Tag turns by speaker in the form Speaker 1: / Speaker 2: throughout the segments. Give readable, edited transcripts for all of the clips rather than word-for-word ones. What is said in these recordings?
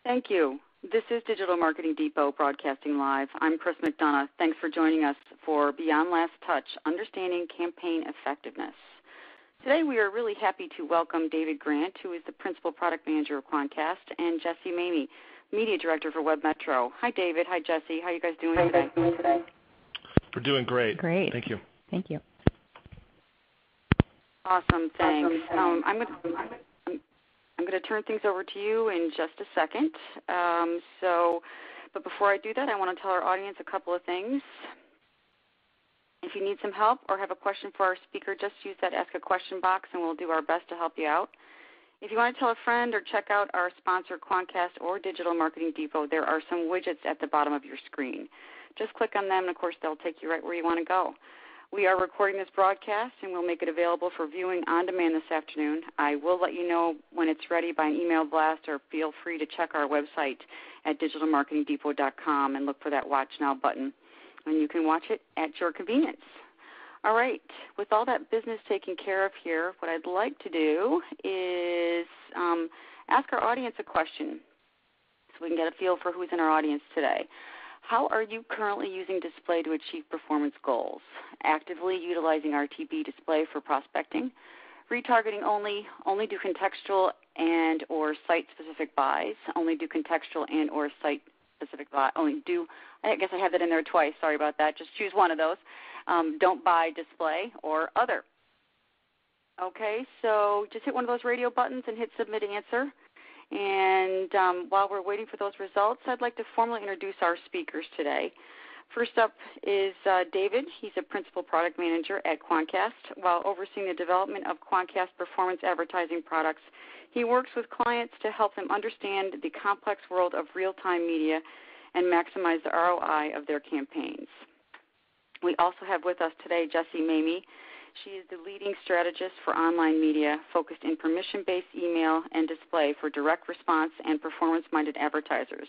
Speaker 1: Thank you. This is Digital Marketing Depot broadcasting live. I'm Chris McDonough. Thanks for joining us for Beyond Last Touch, Understanding Campaign Effectiveness. Today we are really happy to welcome David Grant, who is the Principal Product Manager of Quantcast, and Jessie Mamey, Media Director for WebMetro. Hi, David. Hi, Jessie. How are you guys doing today?
Speaker 2: We're doing great.
Speaker 3: Great.
Speaker 2: Thank you.
Speaker 3: Thank you.
Speaker 1: Awesome. Thanks. I'm going to turn things over to you in just a second. But before I do that, I want to tell our audience a couple of things. If you need some help or have a question for our speaker, just use that Ask a Question box, and we'll do our best to help you out. If you want to tell a friend or check out our sponsor, Quantcast or Digital Marketing Depot, there are some widgets at the bottom of your screen. Just click on them, and, of course, they'll take you right where you want to go. We are recording this broadcast, and we'll make it available for viewing on demand this afternoon. I will let you know when it's ready by an email blast, or feel free to check our website at digitalmarketingdepot.com and look for that Watch Now button, and you can watch it at your convenience. All right, with all that business taken care of here, what I'd like to do is ask our audience a question so we can get a feel for who's in our audience today. How are you currently using display to achieve performance goals? Actively utilizing RTB display for prospecting? Retargeting only do contextual and or site-specific buys? Only do contextual and or site-specific buy? I guess I have that in there twice. Sorry about that. Just choose one of those. Don't buy display or other. Okay, so just hit one of those radio buttons and hit Submit Answer. And while we're waiting for those results, I'd like to formally introduce our speakers today. First up is David. He's a Principal Product Manager at Quantcast. While overseeing the development of Quantcast performance advertising products, he works with clients to help them understand the complex world of real-time media and maximize the ROI of their campaigns. We also have with us today Jessie Mamey. She is the leading strategist for online media, focused in permission-based email and display for direct response and performance-minded advertisers.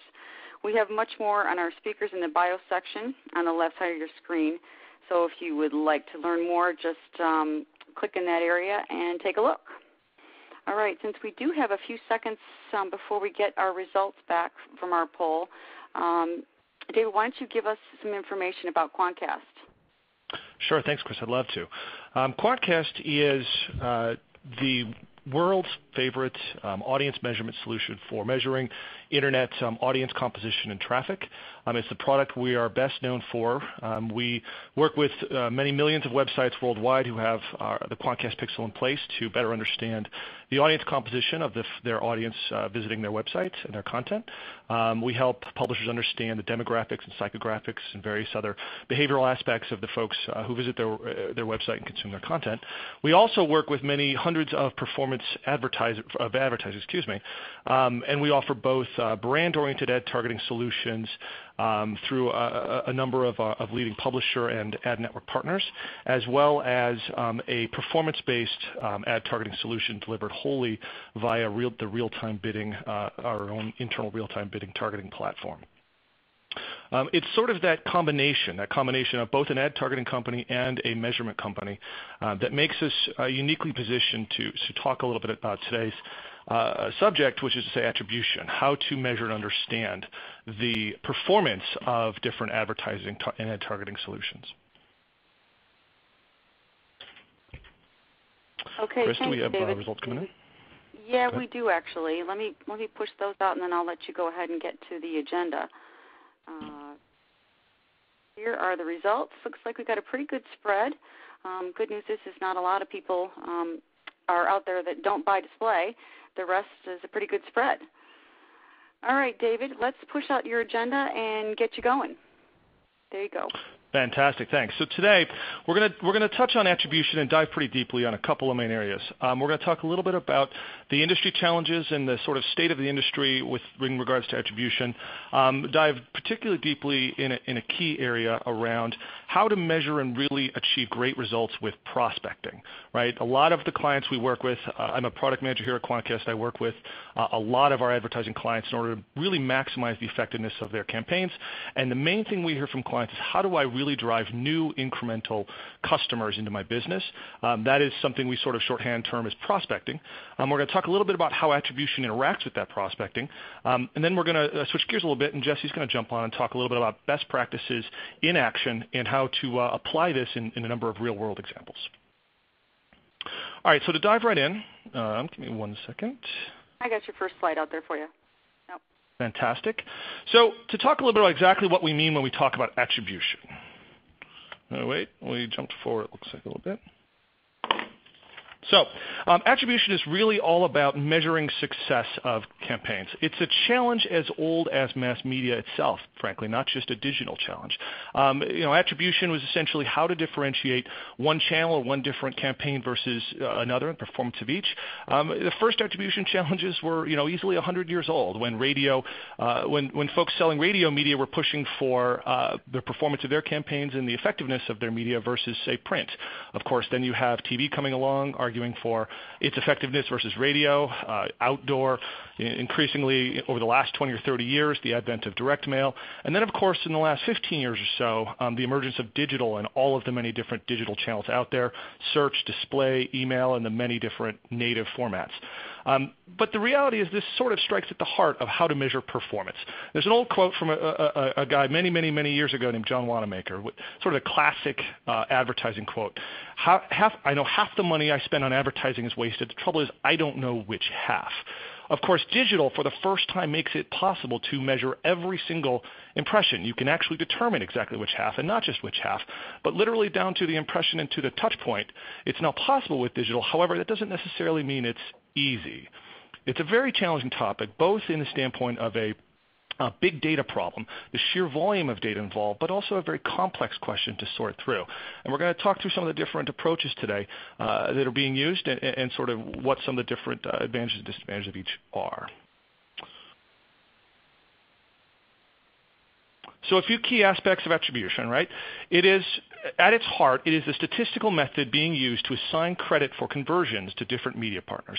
Speaker 1: We have much more on our speakers in the bio section on the left side of your screen. So if you would like to learn more, just click in that area and take a look. All right, since we do have a few seconds before we get our results back from our poll, David, why don't you give us some information about Quantcast?
Speaker 2: Sure. Thanks, Chris. I'd love to. Quantcast is the world's favorite audience measurement solution for measuring Internet audience composition and traffic. It's the product we are best known for. We work with many millions of websites worldwide who have the Quantcast Pixel in place to better understand the audience composition of their audience visiting their websites and their content. We help publishers understand the demographics and psychographics and various other behavioral aspects of the folks who visit their website and consume their content. We also work with many hundreds of performance advertisers, and we offer both brand-oriented ad targeting solutions through a number of leading publisher and ad network partners, as well as a performance-based ad targeting solution delivered wholly via the real-time bidding, our own internal real-time bidding targeting platform. It's sort of that combination of both an ad targeting company and a measurement company that makes us uniquely positioned to talk a little bit about today's subject, which is to say attribution, how to measure and understand the performance of different advertising and ad targeting solutions.
Speaker 1: Okay,
Speaker 2: Chris,
Speaker 1: thanks,
Speaker 2: do we have
Speaker 1: David.
Speaker 2: results coming in?
Speaker 1: Yeah, we do actually. Let me push those out, and then I'll let you go ahead and get to the agenda. Here are the results. Looks like we got a pretty good spread. Good news is not a lot of people are out there that don't buy display. The rest is a pretty good spread. All right, David, let's push out your agenda and get you going. There you go.
Speaker 2: Fantastic, thanks. So today we're going to touch on attribution and dive pretty deeply on a couple of main areas. We're going to talk a little bit about the industry challenges and the sort of state of the industry in regards to attribution. Dive particularly deeply in a key area around how to measure and really achieve great results with prospecting. Right? A lot of the clients we work with, I'm a product manager here at Quantcast. I work with a lot of our advertising clients in order to really maximize the effectiveness of their campaigns. And the main thing we hear from clients is, how do I really drive new incremental customers into my business. That is something we sort of shorthand term as prospecting. We're going to talk a little bit about how attribution interacts with that prospecting. And then we're going to switch gears a little bit, and Jessie's going to jump on and talk a little bit about best practices in action and how to apply this in a number of real-world examples. All right, so to dive right in, give me 1 second.
Speaker 1: I got your first slide out there for you. Nope.
Speaker 2: Fantastic. So to talk a little bit about exactly what we mean when we talk about attribution. Oh, wait, we jumped forward, it looks like a little bit. So attribution is really all about measuring success of campaigns. It's a challenge as old as mass media itself, frankly, not just a digital challenge. Attribution was essentially how to differentiate one channel or one different campaign versus another and performance of each. The first attribution challenges were easily 100 years old when when folks selling radio media were pushing for the performance of their campaigns and the effectiveness of their media versus, say, print. Of course, then you have TV coming along, arguing for its effectiveness versus radio, outdoor, increasingly over the last 20 or 30 years, the advent of direct mail, and then, of course, in the last 15 years or so, the emergence of digital and all of the many different digital channels out there, search, display, email, and the many different native formats. But the reality is this sort of strikes at the heart of how to measure performance. There's an old quote from a guy many years ago named John Wanamaker, sort of a classic advertising quote. I know half the money I spend on advertising is wasted. The trouble is I don't know which half. Of course, digital for the first time makes it possible to measure every single impression. You can actually determine exactly which half, and not just which half, but literally down to the impression and to the touch point. It's now possible with digital. However, that doesn't necessarily mean it's easy. It's a very challenging topic, both in the standpoint of a big data problem, the sheer volume of data involved, but also a very complex question to sort through. And we're going to talk through some of the different approaches today that are being used and sort of what some of the different advantages and disadvantages of each are. So a few key aspects of attribution, right? It is, at its heart, it is a statistical method being used to assign credit for conversions to different media partners.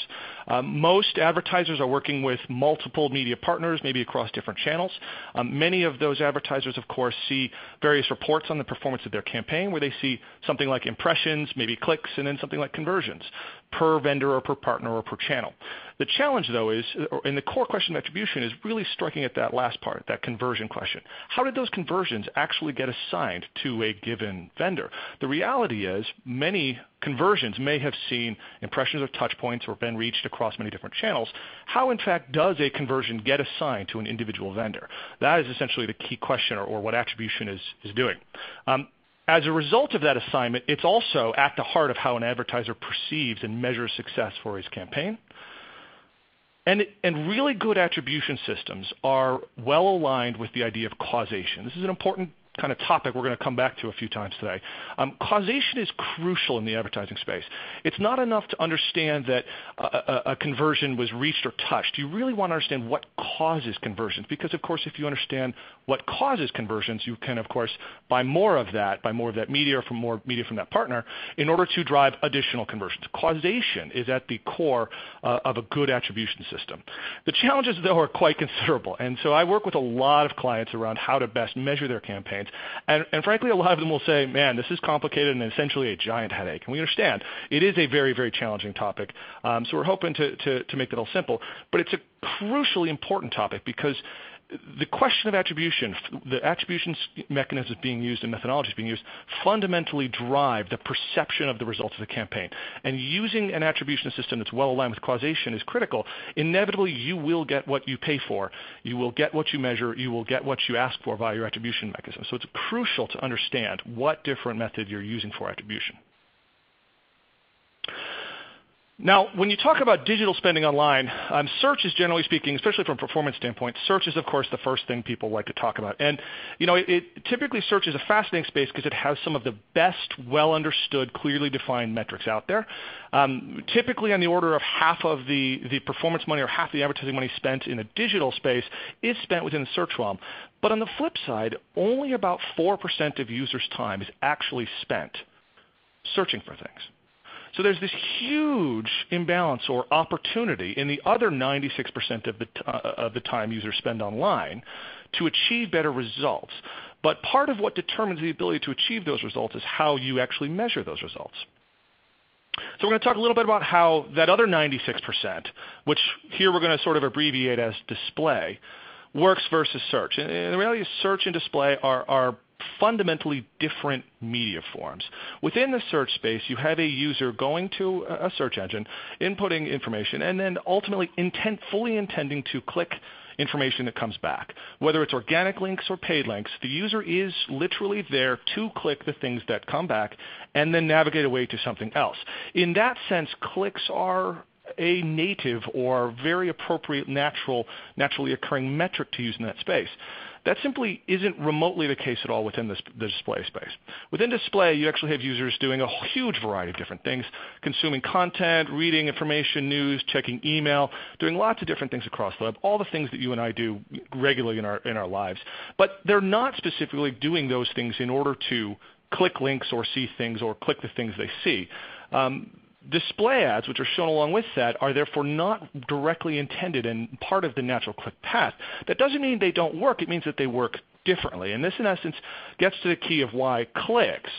Speaker 2: Most advertisers are working with multiple media partners, maybe across different channels. Many of those advertisers, of course, see various reports on the performance of their campaign where they see something like impressions, maybe clicks, and then something like conversions per vendor or per partner or per channel. The challenge, though, is, and the core question of attribution is really striking at that last part, that conversion question. How did those conversions actually get assigned to a given vendor? The reality is many conversions may have seen impressions or touch points or been reached across many different channels. How, in fact, does a conversion get assigned to an individual vendor? That is essentially the key question or what attribution is doing. As a result of that assignment, it's also at the heart of how an advertiser perceives and measures success for his campaign. And really good attribution systems are well aligned with the idea of causation. This is an important kind of topic we're going to come back to a few times today. Causation is crucial in the advertising space. It's not enough to understand that a conversion was reached or touched. You really want to understand what causes conversions because, of course, if you understand what causes conversions, you can, of course, buy more of that media or more media from that partner in order to drive additional conversions. Causation is at the core of a good attribution system. The challenges, though, are quite considerable. And so I work with a lot of clients around how to best measure their campaigns. And frankly, a lot of them will say, man, this is complicated and essentially a giant headache. And we understand it is a very, very challenging topic. So we're hoping to make it all simple. But it's a crucially important topic because the question of attribution, the attribution mechanisms being used and methodologies being used fundamentally drive the perception of the results of the campaign. And using an attribution system that's well aligned with causation is critical. Inevitably, you will get what you pay for. You will get what you measure. You will get what you ask for via your attribution mechanism. So it's crucial to understand what different method you're using for attribution. Now, when you talk about digital spending online, search is generally speaking, especially from a performance standpoint, search is, of course, the first thing people like to talk about. And, typically search is a fascinating space because it has some of the best, well-understood, clearly defined metrics out there. Typically on the order of half of the performance money or half the advertising money spent in a digital space is spent within the search realm. But on the flip side, only about 4% of users' time is actually spent searching for things. So there's this huge imbalance or opportunity in the other 96% of the time users spend online to achieve better results. But part of what determines the ability to achieve those results is how you actually measure those results. So we're going to talk a little bit about how that other 96%, which here we're going to sort of abbreviate as display, works versus search. And the reality is search and display are fundamentally different media forms. Within the search space, you have a user going to a search engine, inputting information, and then ultimately fully intending to click information that comes back. Whether it's organic links or paid links, the user is literally there to click the things that come back and then navigate away to something else. In that sense, clicks are a native or very appropriate naturally occurring metric to use in that space. That simply isn't remotely the case at all within the display space. Within display, you actually have users doing a huge variety of different things, consuming content, reading information, news, checking email, doing lots of different things across the web, all the things that you and I do regularly in our lives. But they're not specifically doing those things in order to click links or see things or click the things they see. Display ads, which are shown along with that, are therefore not directly intended and part of the natural click path. That doesn't mean they don't work. It means that they work differently. And this, in essence, gets to the key of why clicks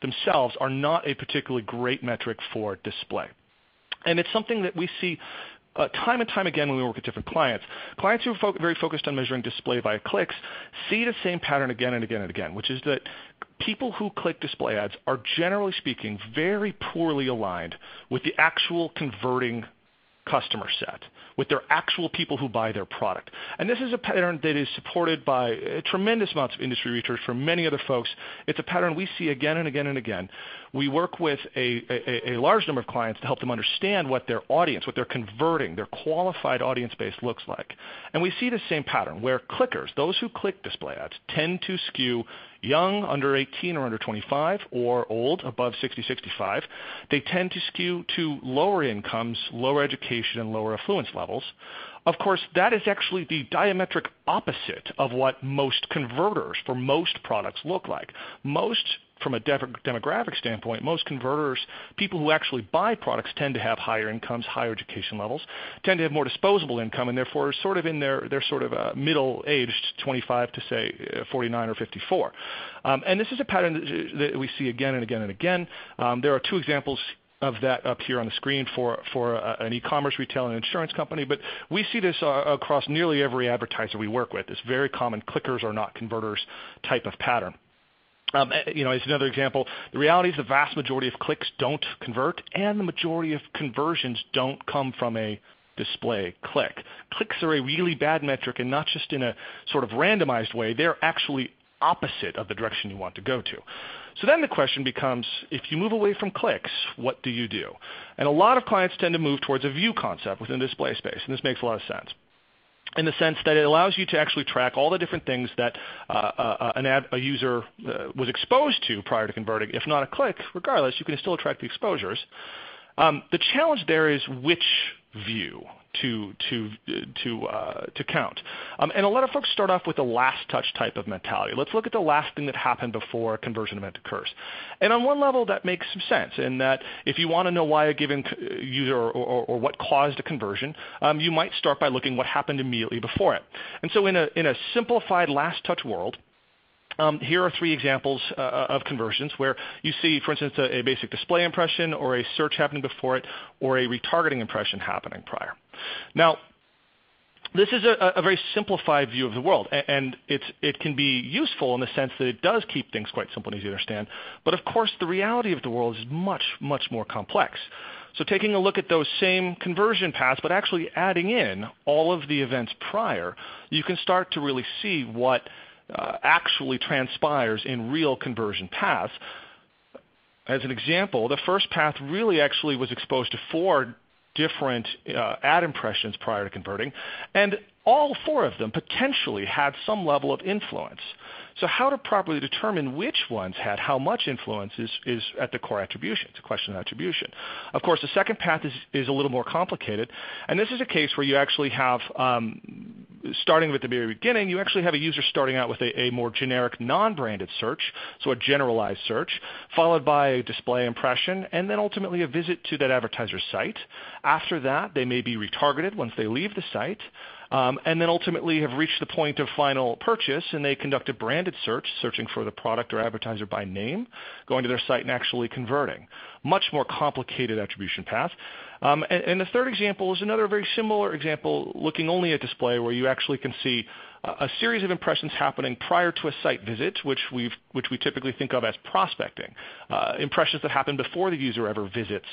Speaker 2: themselves are not a particularly great metric for display. And it's something that we see time and time again when we work with different clients. Clients who are very focused on measuring display via clicks see the same pattern again and again and again, which is that people who click display ads are, generally speaking, very poorly aligned with the actual converting customer set, with their actual people who buy their product. And this is a pattern that is supported by tremendous amounts of industry research from many other folks. It's a pattern we see again and again and again. We work with a large number of clients to help them understand what their audience, what their converting, their qualified audience base looks like. And we see the same pattern where clickers, those who click display ads, tend to skew young, under 18 or under 25, or old, above 60, 65. They tend to skew to lower incomes, lower education, and lower affluence levels. Of course, that is actually the diametric opposite of what most converters for most products look like. From a demographic standpoint, most converters, people who actually buy products, tend to have higher incomes, higher education levels, tend to have more disposable income, and therefore sort of in their sort of middle-aged, 25 to say 49 or 54. And this is a pattern that we see again and again and again. There are two examples of that up here on the screen for an e-commerce retail and insurance company, but we see this across nearly every advertiser we work with. This very common clickers are not converters type of pattern. As another example, the reality is the vast majority of clicks don't convert, and the majority of conversions don't come from a display click. Clicks are a really bad metric, and not just in a sort of randomized way. They're actually opposite of the direction you want to go to. So then the question becomes, if you move away from clicks, what do you do? And a lot of clients tend to move towards a view concept within the display space, and this makes a lot of sense, in the sense that it allows you to actually track all the different things that a user was exposed to prior to converting. If not a click, regardless, you can still track the exposures. The challenge there is which view to count. And a lot of folks start off with the last touch type of mentality. Let's look at the last thing that happened before a conversion event occurs. And on one level, that makes some sense in that if you want to know why a given user or what caused a conversion, you might start by looking what happened immediately before it. And so in a simplified last touch world, here are three examples of conversions where you see, for instance, a basic display impression or a search happening before it or a retargeting impression happening prior. Now, this is a very simplified view of the world, and it can be useful in the sense that it does keep things quite simple and easy to understand. But, of course, the reality of the world is much, much more complex. So taking a look at those same conversion paths, but actually adding in all of the events prior, you can start to really see what actually transpires in real conversion paths. As an example, the first path really actually was exposed to 4 different ad impressions prior to converting, and all 4 of them potentially had some level of influence. So how to properly determine which ones had how much influence is at the core attribution. It's a question of attribution. Of course, the second path is a little more complicated, and this is a case where you actually have, starting at the very beginning, you actually have a user starting out with a more generic non-branded search, so a generalized search, followed by a display impression, and then ultimately a visit to that advertiser's site. After that, they may be retargeted once they leave the site. and then ultimately have reached the point of final purchase, and they conduct a branded search, searching for the product or advertiser by name, going to their site and actually converting. Much more complicated attribution path. And the third example is another very similar example, looking only at display, where you actually can see a series of impressions happening prior to a site visit, which we typically think of as prospecting. Impressions that happen before the user ever visits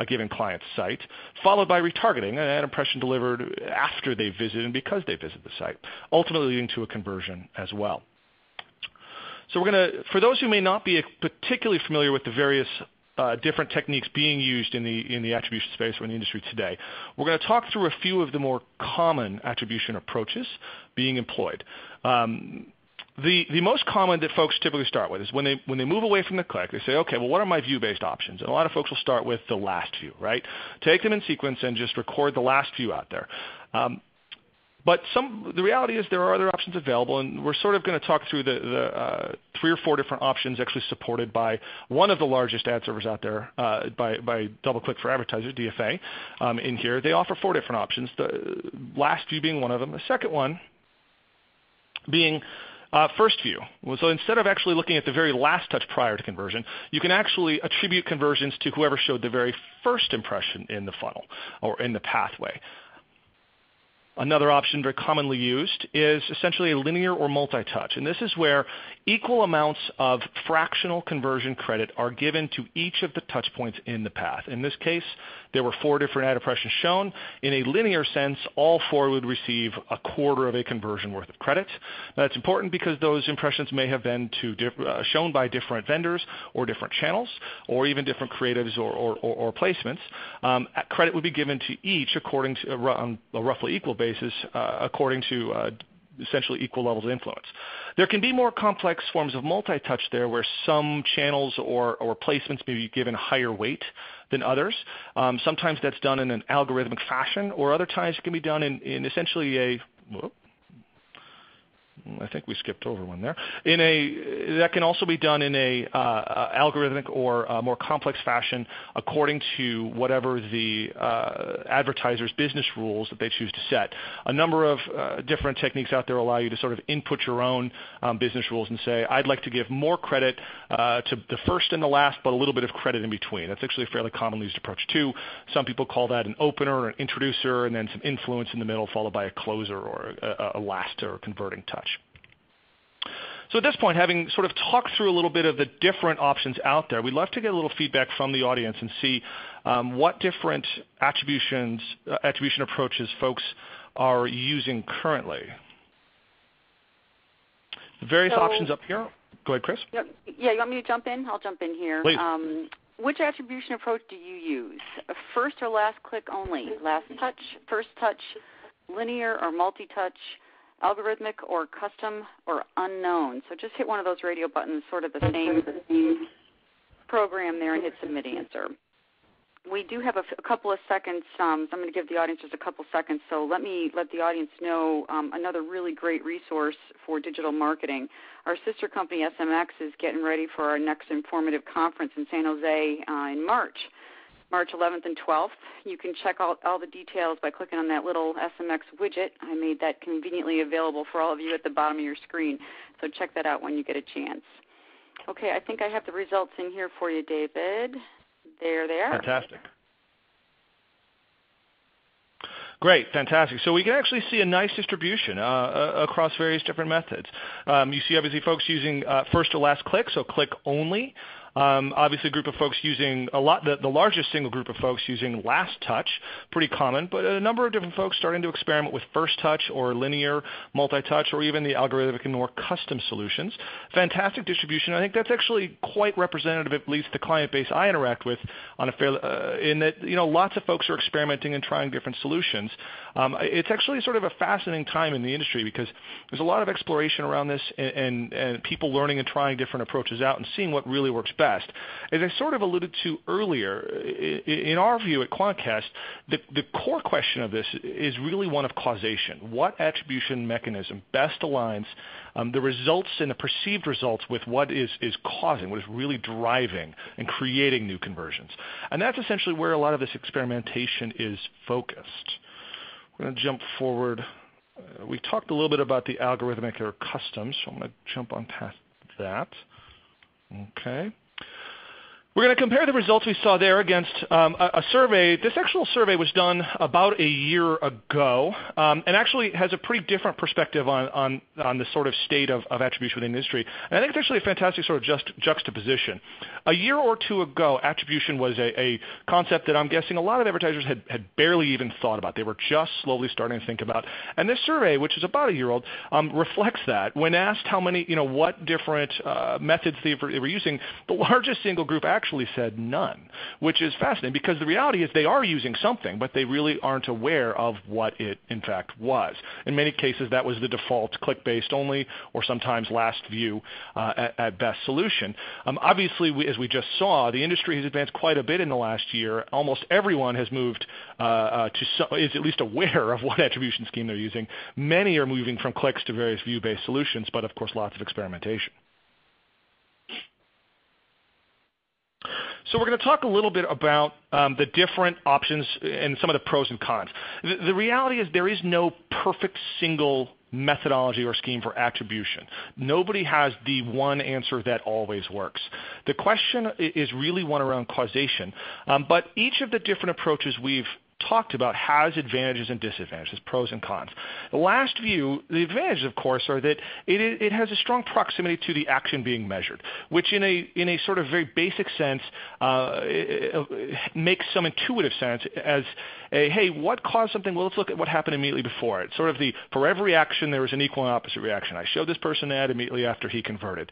Speaker 2: a given client's site, followed by retargeting, an impression delivered after they visit and because they visit the site, ultimately leading to a conversion as well. So we're going to, for those who may not be particularly familiar with the various different techniques being used in the attribution space or in the industry today, we're going to talk through a few of the more common attribution approaches being employed. The most common that folks typically start with is when they move away from the click, they say, okay, well, what are my view-based options? And a lot of folks will start with the last view, right? Take them in sequence and just record the last view out there. But the reality is there are other options available, and we're sort of going to talk through the 3 or 4 different options actually supported by one of the largest ad servers out there, by DoubleClick for Advertisers, DFA, in here. They offer 4 different options, the last view being one of them. The second one being first view. So instead of actually looking at the very last touch prior to conversion, you can actually attribute conversions to whoever showed the very first impression in the funnel or in the pathway. Another option very commonly used is essentially a linear or multi-touch, and this is where equal amounts of fractional conversion credit are given to each of the touch points in the path. In this case, there were 4 different ad impressions shown. In a linear sense, all 4 would receive a quarter of a conversion worth of credit. Now, that's important because those impressions may have been shown by different vendors or different channels or even different creatives or placements. Credit would be given to each according to on a roughly equal basis, according to essentially equal levels of influence. There can be more complex forms of multi-touch there where some channels or placements may be given higher weight than others. Sometimes that's done in an algorithmic fashion, or other times it can be done in essentially I think we skipped over one there. That can also be done in a algorithmic or a more complex fashion according to whatever the advertiser's business rules that they choose to set. A number of different techniques out there allow you to sort of input your own business rules and say, I'd like to give more credit to the first and the last, but a little bit of credit in between. That's actually a fairly commonly used approach too. Some people call that an opener or an introducer, and then some influence in the middle followed by a closer or a last or converting touch. So at this point, having sort of talked through a little bit of the different options out there, we'd love to get a little feedback from the audience and see what different attribution approaches folks are using currently. The various options up here. Go ahead, Chris.
Speaker 1: Yeah, you want me to jump in? I'll jump in here.
Speaker 2: Please.
Speaker 1: Which attribution approach do you use? First or last click only? Last touch, first touch, linear or multi-touch? Algorithmic or custom or unknown. So just hit one of those radio buttons, sort of the same program there, and hit submit answer. We do have a couple of seconds. So I'm going to give the audience just a couple seconds. So let me let the audience know another really great resource for digital marketing. Our sister company, SMX, is getting ready for our next informative conference in San Jose in March 11th and 12th. You can check out all the details by clicking on that little SMX widget. I made that conveniently available for all of you at the bottom of your screen, so check that out when you get a chance. Okay, I think I have the results in here for you, David. There they are.
Speaker 2: Fantastic. Great, fantastic. So we can actually see a nice distribution across various different methods. You see obviously folks using first or last click, so click only. Obviously a group of folks using the largest single group of folks using last touch, pretty common, but a number of different folks starting to experiment with first touch or linear, multi-touch, or even the algorithmic and more custom solutions. Fantastic distribution. I think that's actually quite representative, at least the client base I interact with, on in that lots of folks are experimenting and trying different solutions. It's actually sort of a fascinating time in the industry because there's a lot of exploration around this and people learning and trying different approaches out and seeing what really works best. As I sort of alluded to earlier, in our view at Quantcast, the core question of this is really one of causation. What attribution mechanism best aligns the results and the perceived results with what is causing, what is really driving and creating new conversions? And that's essentially where a lot of this experimentation is focused. We're going to jump forward we talked a little bit about the algorithmic or custom, so I'm going to jump on past that. Okay. We're going to compare the results we saw there against a survey. This actual survey was done about a year ago and actually has a pretty different perspective on the sort of state of attribution within the industry. And I think it's actually a fantastic sort of juxtaposition. A year or two ago, attribution was a concept that I'm guessing a lot of advertisers had barely even thought about. They were just slowly starting to think about. And this survey, which is about a year old, reflects that. When asked how many, what different methods they were using, the largest single group actually said none, which is fascinating because the reality is they are using something, but they really aren't aware of what it in fact was. In many cases, that was the default click-based only or sometimes last view at best solution. Obviously, as we just saw, the industry has advanced quite a bit in the last year. Almost everyone has moved is at least aware of what attribution scheme they're using. Many are moving from clicks to various view-based solutions, but of course lots of experimentation. So we're going to talk a little bit about the different options and some of the pros and cons. The reality is there is no perfect single methodology or scheme for attribution. Nobody has the one answer that always works. The question is really one around causation, but each of the different approaches we've talked about has advantages and disadvantages, pros and cons. The last view, the advantages, of course, are that it has a strong proximity to the action being measured, which in a sort of very basic sense makes some intuitive sense as hey, what caused something? Well, let's look at what happened immediately before it. Sort of for every action, there was an equal and opposite reaction. I showed this person an ad immediately after he converted.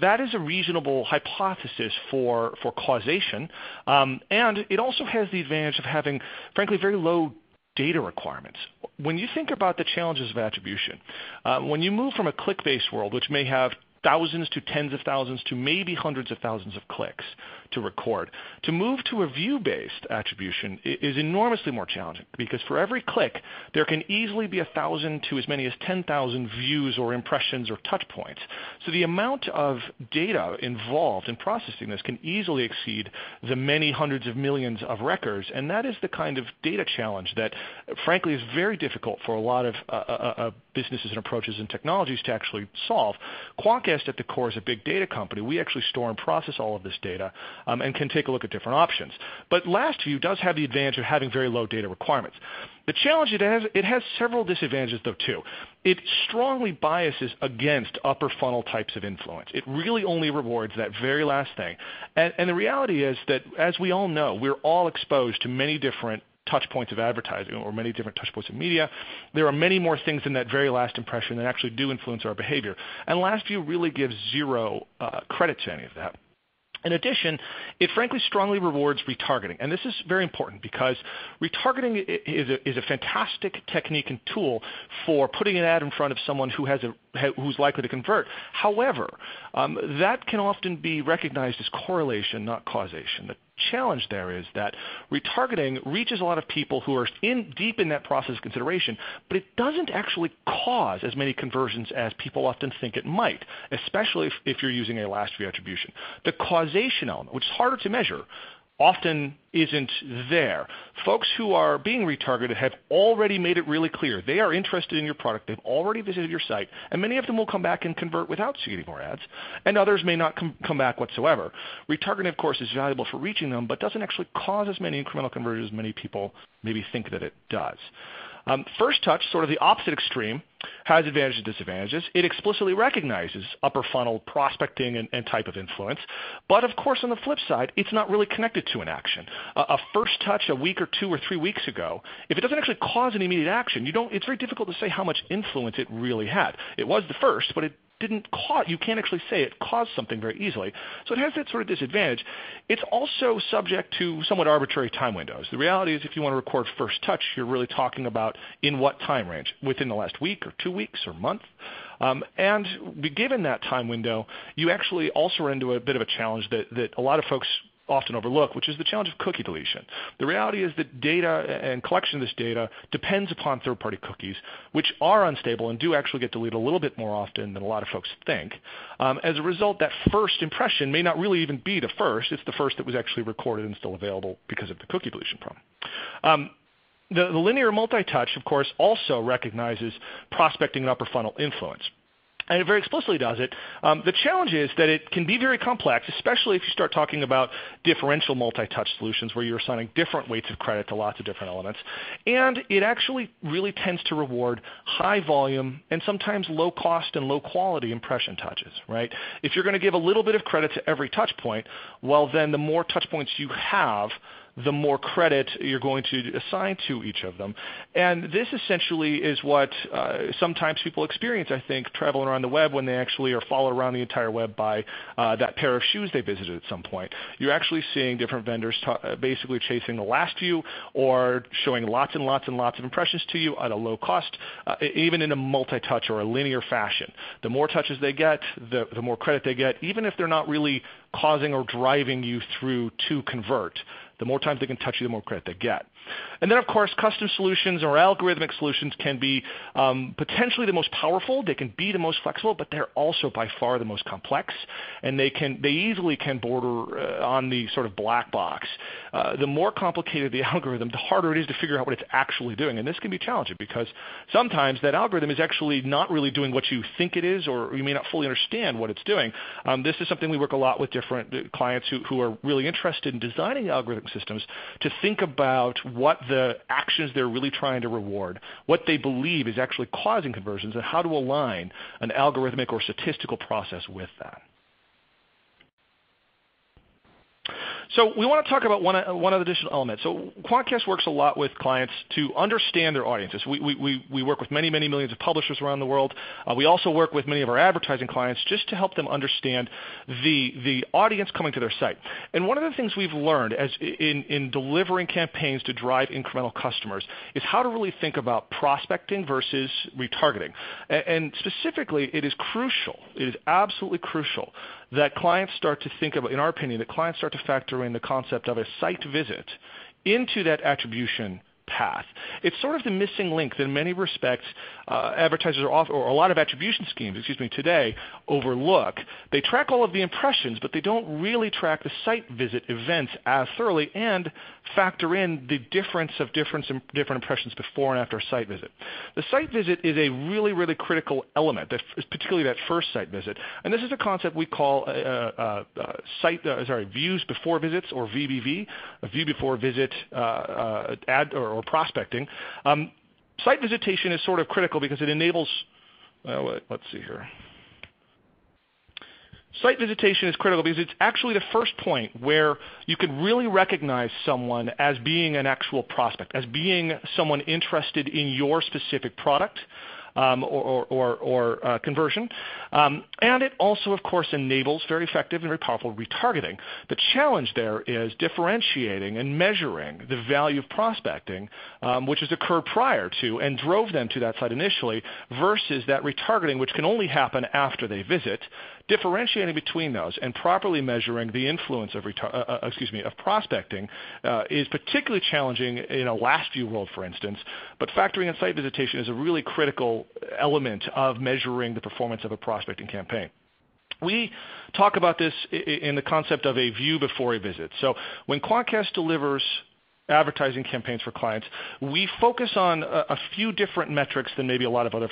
Speaker 2: That is a reasonable hypothesis for causation, and it also has the advantage of having, frankly, very low data requirements. When you think about the challenges of attribution, when you move from a click-based world, which may have thousands to tens of thousands to maybe hundreds of thousands of clicks to record, to move to a view-based attribution is enormously more challenging because for every click, there can easily be 1,000 to as many as 10,000 views or impressions or touch points. So the amount of data involved in processing this can easily exceed the many hundreds of millions of records, and that is the kind of data challenge that, frankly, is very difficult for a lot of businesses and approaches and technologies to actually solve. Quantcast at the core is a big data company. We actually store and process all of this data and can take a look at different options. But LastView does have the advantage of having very low data requirements. The challenge it has several disadvantages, though, too. It strongly biases against upper funnel types of influence. It really only rewards that very last thing. And the reality is that, as we all know, we're all exposed to many different touch points of advertising or many different touch points of media. There are many more things in that very last impression that actually do influence our behavior. And LastView really gives zero credit to any of that. In addition, it frankly strongly rewards retargeting. And this is very important because retargeting is a fantastic technique and tool for putting an ad in front of someone who's likely to convert. However, that can often be recognized as correlation, not causation. The challenge there is that retargeting reaches a lot of people who are deep in that process of consideration, but it doesn't actually cause as many conversions as people often think it might, especially if you're using a last view attribution. The causation element, which is harder to measure, often isn't there. Folks who are being retargeted have already made it really clear. They are interested in your product. They've already visited your site, and many of them will come back and convert without seeing any more ads, and others may not come back whatsoever. Retargeting, of course, is valuable for reaching them, but doesn't actually cause as many incremental conversions as many people maybe think that it does. First touch, sort of the opposite extreme, has advantages and disadvantages. It explicitly recognizes upper funnel prospecting and type of influence. But, of course, on the flip side, it's not really connected to an action. A first touch a week or 2 or 3 weeks ago, if it doesn't actually cause an immediate action, it's very difficult to say how much influence it really had. It was the first, but it didn't cause, you can't actually say it caused something very easily. So it has that sort of disadvantage. It's also subject to somewhat arbitrary time windows. The reality is if you want to record first touch, you're really talking about in what time range, within the last week or 2 weeks or month. And given that time window, you actually also run into a bit of a challenge that a lot of folks often overlook, which is the challenge of cookie deletion. The reality is that data and collection of this data depends upon third-party cookies, which are unstable and do actually get deleted a little bit more often than a lot of folks think. As a result, that first impression may not really even be the first. It's the first that was actually recorded and still available because of the cookie deletion problem. The linear multi-touch, of course, also recognizes prospecting and upper funnel influence. And it very explicitly does it. The challenge is that it can be very complex, especially if you start talking about differential multi-touch solutions where you're assigning different weights of credit to lots of different elements. And it actually really tends to reward high volume and sometimes low cost and low quality impression touches, right? If you're going to give a little bit of credit to every touch point, well, then the more touch points you have, the more credit you're going to assign to each of them. And this essentially is what sometimes people experience, I think, traveling around the web when they actually are followed around the entire web by that pair of shoes they visited at some point. You're actually seeing different vendors basically chasing the last view or showing lots and lots and lots of impressions to you at a low cost, even in a multi-touch or a linear fashion. The more touches they get, the more credit they get, even if they're not really causing or driving you through to convert. The more times they can touch you, the more credit they get. And then, of course, custom solutions or algorithmic solutions can be potentially the most powerful. They can be the most flexible, but they're also by far the most complex, and they easily can border on the sort of black box. The more complicated the algorithm, the harder it is to figure out what it's actually doing. And this can be challenging because sometimes that algorithm is actually not really doing what you think it is, or you may not fully understand what it's doing. This is something we work a lot with different clients who are really interested in designing algorithm systems to think about what the actions they're really trying to reward, what they believe is actually causing conversions, and how to align an algorithmic or statistical process with that. So we want to talk about one additional element. So Quantcast works a lot with clients to understand their audiences. We work with many, many millions of publishers around the world. We also work with many of our advertising clients just to help them understand the audience coming to their site. And one of the things we've learned in delivering campaigns to drive incremental customers is how to really think about prospecting versus retargeting. And specifically, it is crucial, it is absolutely crucial that clients start to think about, in our opinion, that clients start to factor in the concept of a site visit into that attribution path. It's sort of the missing link that in many respects advertisers or a lot of attribution schemes, today overlook. They track all of the impressions, but they don't really track the site visit events as thoroughly and factor in the different impressions before and after a site visit. The site visit is a really, really critical element, particularly that first site visit. And this is a concept we call views before visits, or VBV, a view before visit ad or prospecting. Site visitation is sort of critical because it enables, let's see here. Site visitation is critical because it's actually the first point where you can really recognize someone as being an actual prospect, as being someone interested in your specific product. Or conversion. And it also, of course, enables very effective and very powerful retargeting. The challenge there is differentiating and measuring the value of prospecting, which has occurred prior to and drove them to that site initially, versus that retargeting, which can only happen after they visit. Differentiating between those and properly measuring the influence of prospecting is particularly challenging in a last view world, for instance. But factoring in site visitation is a really critical element of measuring the performance of a prospecting campaign. We talk about this in the concept of a view before a visit. So when Quantcast delivers advertising campaigns for clients, we focus on a few different metrics than maybe a lot of other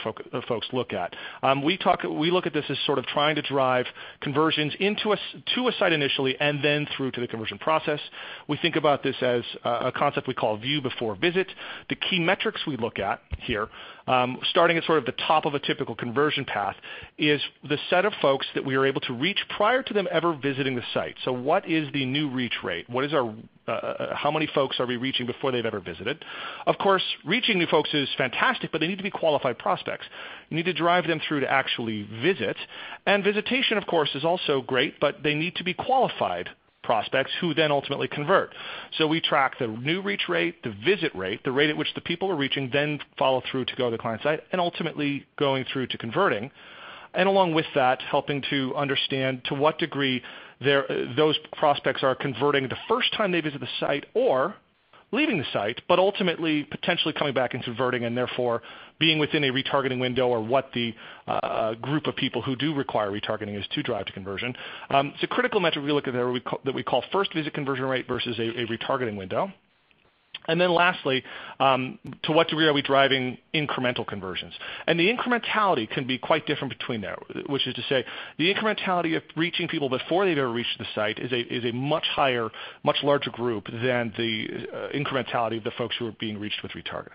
Speaker 2: folks look at. We look at this as sort of trying to drive conversions to a site initially and then through to the conversion process. We think about this as a concept we call view before visit. The key metrics we look at here, starting at sort of the top of a typical conversion path, is the set of folks that we are able to reach prior to them ever visiting the site. So what is the new reach rate? What is our how many folks are we reaching before they've ever visited? Of course, reaching new folks is fantastic, but they need to be qualified prospects. You need to drive them through to actually visit. And visitation, of course, is also great, but they need to be qualified prospects who then ultimately convert. So we track the new reach rate, the visit rate, the rate at which the people are reaching, then follow through to go to the client site, and ultimately going through to converting. And along with that, helping to understand to what degree those prospects are converting the first time they visit the site or leaving the site, but ultimately potentially coming back and converting, and therefore being within a retargeting window, or what the group of people who do require retargeting is to drive to conversion. It's a critical metric we look at there that we call first visit conversion rate versus a retargeting window. And then lastly, to what degree are we driving incremental conversions? And the incrementality can be quite different between there, which is to say the incrementality of reaching people before they've ever reached the site is a much higher, much larger group than the incrementality of the folks who are being reached with retargeting.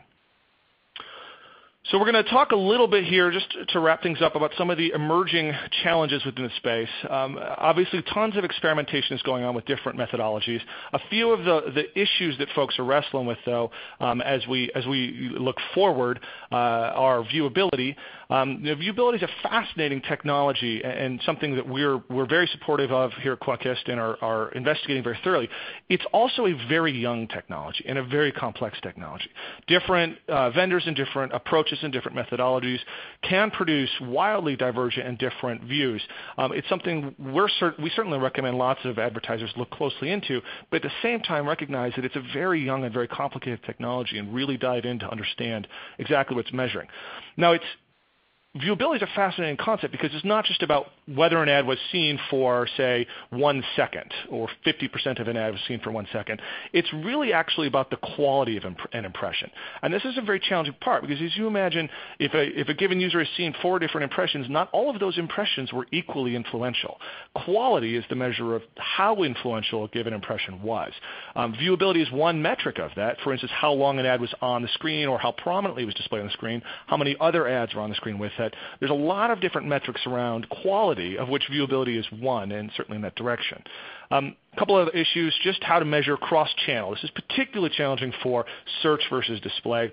Speaker 2: So we're going to talk a little bit here, just to wrap things up, about some of the emerging challenges within the space. Obviously, tons of experimentation is going on with different methodologies. A few of the issues that folks are wrestling with, though, as we look forward, are viewability. Viewability is a fascinating technology and something that we're very supportive of here at Quantcast and are investigating very thoroughly. It's also a very young technology and a very complex technology. Different vendors and different approaches and different methodologies can produce wildly divergent and different views. It's something we certainly recommend lots of advertisers look closely into, but at the same time recognize that it's a very young and very complicated technology and really dive in to understand exactly what it's measuring. Now, viewability is a fascinating concept because it's not just about whether an ad was seen for, say, 1 second or 50% of an ad was seen for 1 second. It's really actually about the quality of an impression. And this is a very challenging part because, as you imagine, if a given user has seen 4 different impressions, not all of those impressions were equally influential. Quality is the measure of how influential a given impression was. Viewability is one metric of that. For instance, how long an ad was on the screen or how prominently it was displayed on the screen, how many other ads were on the screen with it. There's a lot of different metrics around quality, of which viewability is one, and certainly in that direction. A couple of issues, just how to measure cross-channel. This is particularly challenging for search versus display,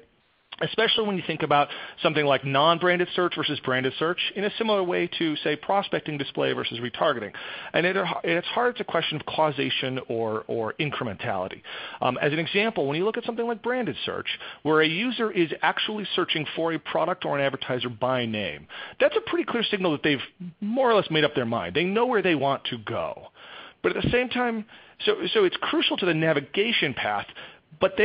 Speaker 2: especially when you think about something like non-branded search versus branded search in a similar way to, say, prospecting display versus retargeting. And it's hard to question causation or incrementality. As an example, when you look at something like branded search, where a user is actually searching for a product or an advertiser by name, that's a pretty clear signal that they've more or less made up their mind. They know where they want to go. But at the same time, so it's crucial to the navigation path, but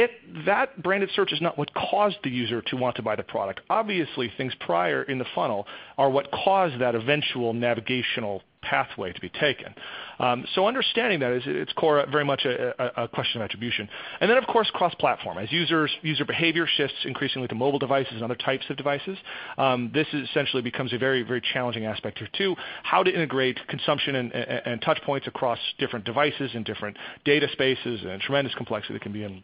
Speaker 2: that branded search is not what caused the user to want to buy the product. Obviously, things prior in the funnel are what caused that eventual navigational pathway to be taken. So understanding that is its core very much a question of attribution. And then, of course, cross-platform. As user behavior shifts increasingly to mobile devices and other types of devices, this essentially becomes a very, very challenging aspect here, too. How to integrate consumption and touch points across different devices and different data spaces, and tremendous complexity that can be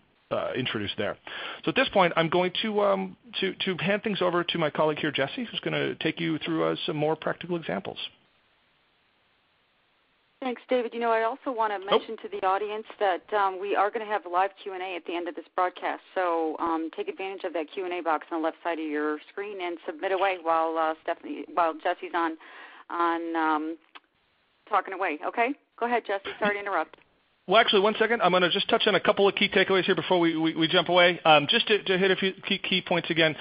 Speaker 2: introduced there. So at this point, I'm going to hand things over to my colleague here, Jessie, who's going to take you through some more practical examples.
Speaker 1: Thanks, David. I also want to mention to the audience that we are going to have a live Q&A at the end of this broadcast. So take advantage of that Q&A box on the left side of your screen and submit away while Jessie's on talking away. Okay? Go ahead, Jessie. Sorry to interrupt.
Speaker 2: Well, actually, 1 second. I'm going to just touch on a couple of key takeaways here before we jump away. Just to hit a few key points again.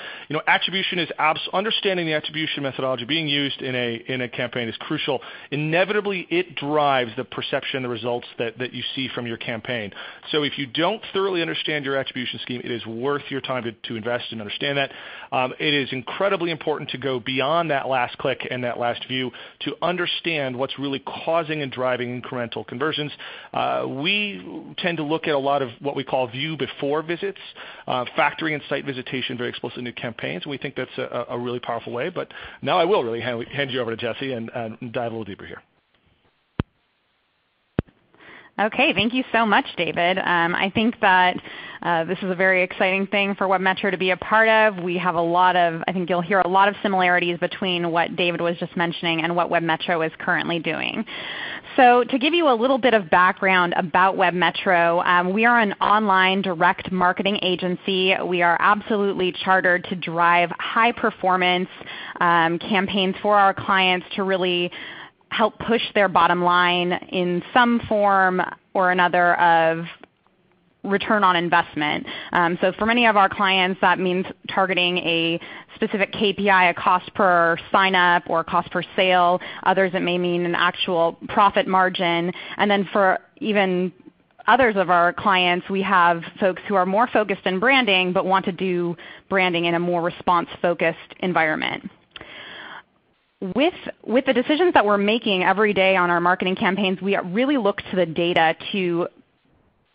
Speaker 2: Attribution is understanding the attribution methodology being used in a campaign is crucial. Inevitably, it drives the perception, the results that you see from your campaign. So if you don't thoroughly understand your attribution scheme, it is worth your time to invest and understand that. It is incredibly important to go beyond that last click and that last view to understand what's really causing and driving incremental conversions. We tend to look at a lot of what we call view before visits, factoring in site visitation very explicitly into campaigns. We think that's a really powerful way. But now I will really hand you over to Jessie and dive a little deeper here.
Speaker 3: Okay, thank you so much, David. I think that this is a very exciting thing for WebMetro to be a part of. We have I think you'll hear a lot of similarities between what David was just mentioning and what WebMetro is currently doing. So to give you a little bit of background about WebMetro, we are an online direct marketing agency. We are absolutely chartered to drive high-performance campaigns for our clients to really help push their bottom line in some form or another of return on investment. So for many of our clients, that means targeting a specific KPI, a cost per sign-up or cost per sale. Others, it may mean an actual profit margin. And then for even others of our clients, we have folks who are more focused in branding but want to do branding in a more response-focused environment. With the decisions that we're making every day on our marketing campaigns, we really look to the data to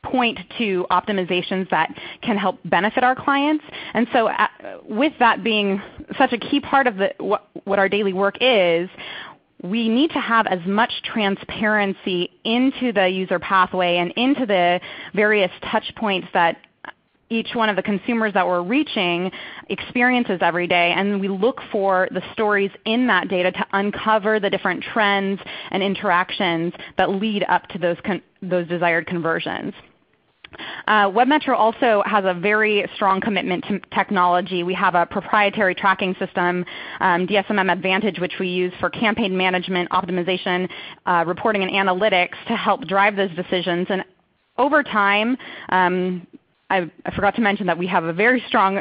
Speaker 3: point to optimizations that can help benefit our clients. And so with that being such a key part of what our daily work is, we need to have as much transparency into the user pathway and into the various touch points that each one of the consumers that we're reaching experiences every day, and we look for the stories in that data to uncover the different trends and interactions that lead up to those desired conversions. WebMetro also has a very strong commitment to technology. We have a proprietary tracking system, DSMM Advantage, which we use for campaign management, optimization, reporting, and analytics to help drive those decisions. And over time, I forgot to mention that we have a very strong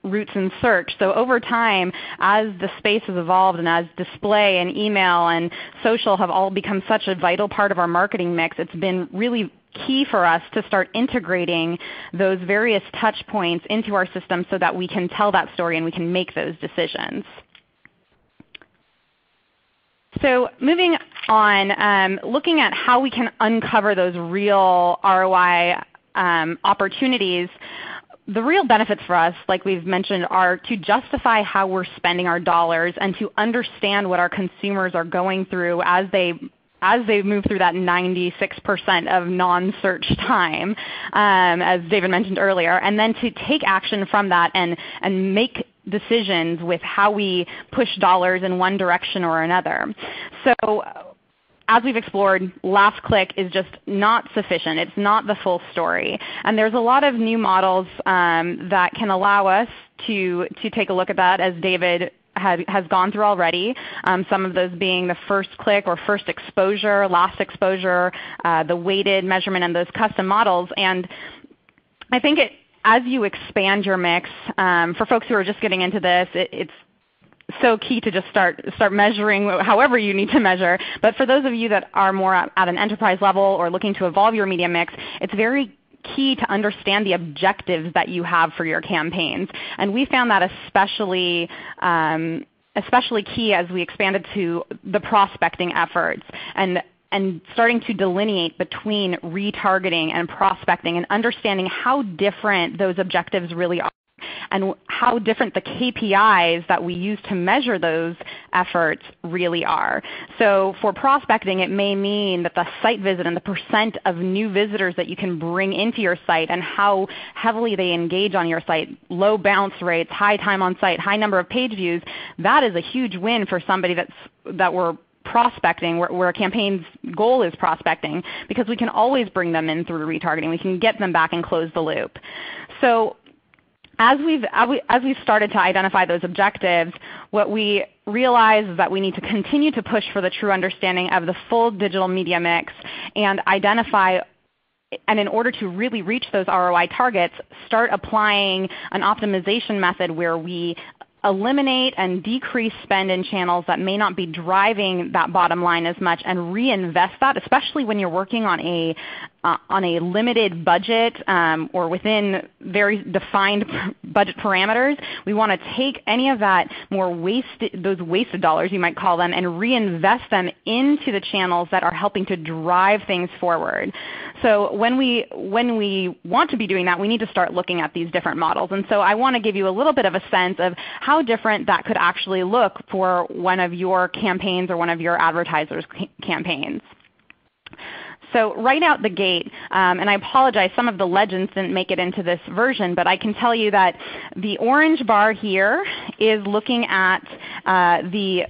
Speaker 3: roots in search. So over time, as the space has evolved and as display and email and social have all become such a vital part of our marketing mix, it's been really key for us to start integrating those various touch points into our system so that we can tell that story and we can make those decisions. So moving on, looking at how we can uncover those real ROI opportunities, the real benefits for us, like we've mentioned, are to justify how we're spending our dollars and to understand what our consumers are going through as they move through that 96% of non-search time, as David mentioned earlier, and then to take action from that and make decisions with how we push dollars in one direction or another. So as we've explored, last click is just not sufficient. It's not the full story. And there's a lot of new models that can allow us to take a look at that, as David has gone through already, some of those being the first click or first exposure, last exposure, the weighted measurement, and those custom models. And I think as you expand your mix, for folks who are just getting into this, it's so key to just start measuring however you need to measure. But for those of you that are more at an enterprise level or looking to evolve your media mix, it's very key to understand the objectives that you have for your campaigns. And we found that especially key as we expanded to the prospecting efforts and starting to delineate between retargeting and prospecting and understanding how different those objectives really are and how different the KPIs that we use to measure those efforts really are. So for prospecting, it may mean that the site visit and the percent of new visitors that you can bring into your site and how heavily they engage on your site, low bounce rates, high time on site, high number of page views, that is a huge win for somebody that we're prospecting, where a campaign's goal is prospecting, because we can always bring them in through retargeting. We can get them back and close the loop. So as we've started to identify those objectives, what we realize is that we need to continue to push for the true understanding of the full digital media mix and identify, and in order to really reach those ROI targets, start applying an optimization method where we eliminate and decrease spend in channels that may not be driving that bottom line as much and reinvest that, especially when you're working on a limited budget or within very defined budget parameters. We want to take any of that those wasted dollars, you might call them, and reinvest them into the channels that are helping to drive things forward. So when we want to be doing that, we need to start looking at these different models. And so I want to give you a little bit of a sense of how different that could actually look for one of your campaigns or one of your advertisers' campaigns. So right out the gate, and I apologize, some of the legends didn't make it into this version, but I can tell you that the orange bar here is looking at the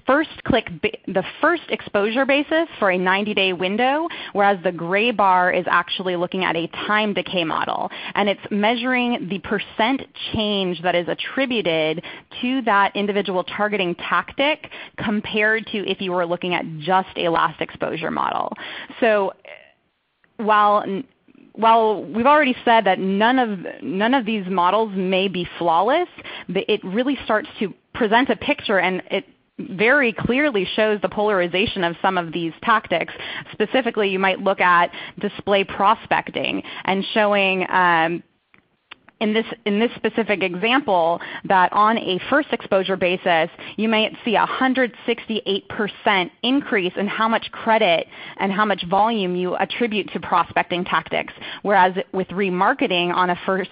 Speaker 3: first exposure basis for a 90-day window, whereas the gray bar is actually looking at a time decay model. And it's measuring the percent change that is attributed to that individual targeting tactic compared to if you were looking at just a last exposure model. So while we've already said that none of these models may be flawless, it really starts to present a picture, and it very clearly shows the polarization of some of these tactics. Specifically, you might look at display prospecting and showing in this specific example, that on a first exposure basis, you might see a 168% increase in how much credit and how much volume you attribute to prospecting tactics, whereas with remarketing on a first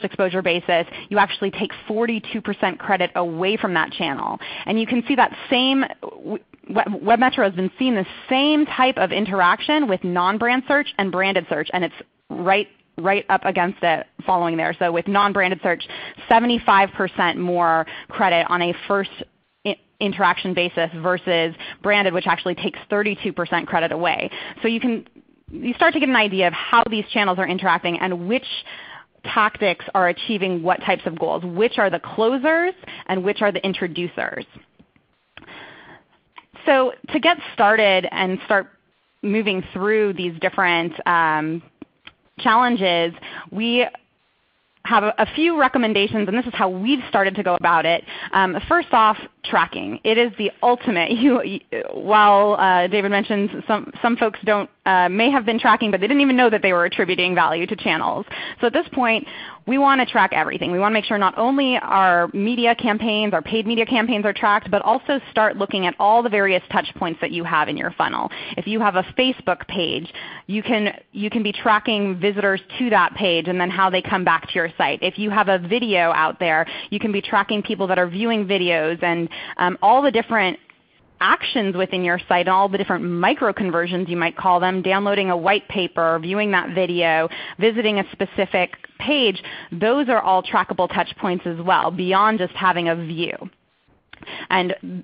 Speaker 3: exposure basis, you actually take 42% credit away from that channel. And you can see that same WebMetro has been seeing the same type of interaction with non-brand search and branded search, and it's right up against it following there. So with non-branded search, 75% more credit on a first interaction basis versus branded, which actually takes 32% credit away. So you start to get an idea of how these channels are interacting and which tactics are achieving what types of goals, which are the closers and which are the introducers. So to get started and start moving through these different challenges, we have a few recommendations, and this is how we've started to go about it. First off, tracking. It is the ultimate. While David mentioned some folks may have been tracking, but they didn't even know that they were attributing value to channels. So at this point, we want to track everything. We want to make sure not only our media campaigns, our paid media campaigns are tracked, but also start looking at all the various touch points that you have in your funnel. If you have a Facebook page, you can be tracking visitors to that page and then how they come back to your site. If you have a video out there, you can be tracking people that are viewing videos and all the different actions within your site and all the different micro conversions, you might call them, downloading a white paper, viewing that video, visiting a specific page. Those are all trackable touch points as well, beyond just having a view. And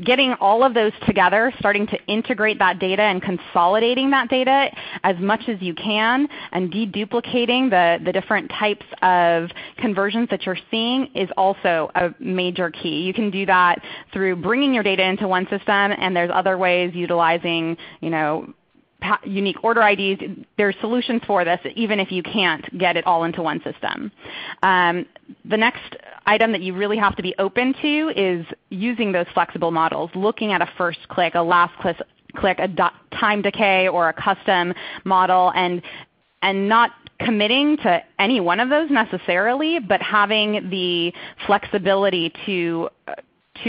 Speaker 3: getting all of those together, starting to integrate that data and consolidating that data as much as you can, and deduplicating the different types of conversions that you're seeing is also a major key. You can do that through bringing your data into one system, and there's other ways utilizing, unique order IDs. There's solutions for this even if you can't get it all into one system. The next item that you really have to be open to is using those flexible models, looking at a first click, a last click, a time decay, or a custom model, and not committing to any one of those necessarily, but having the flexibility to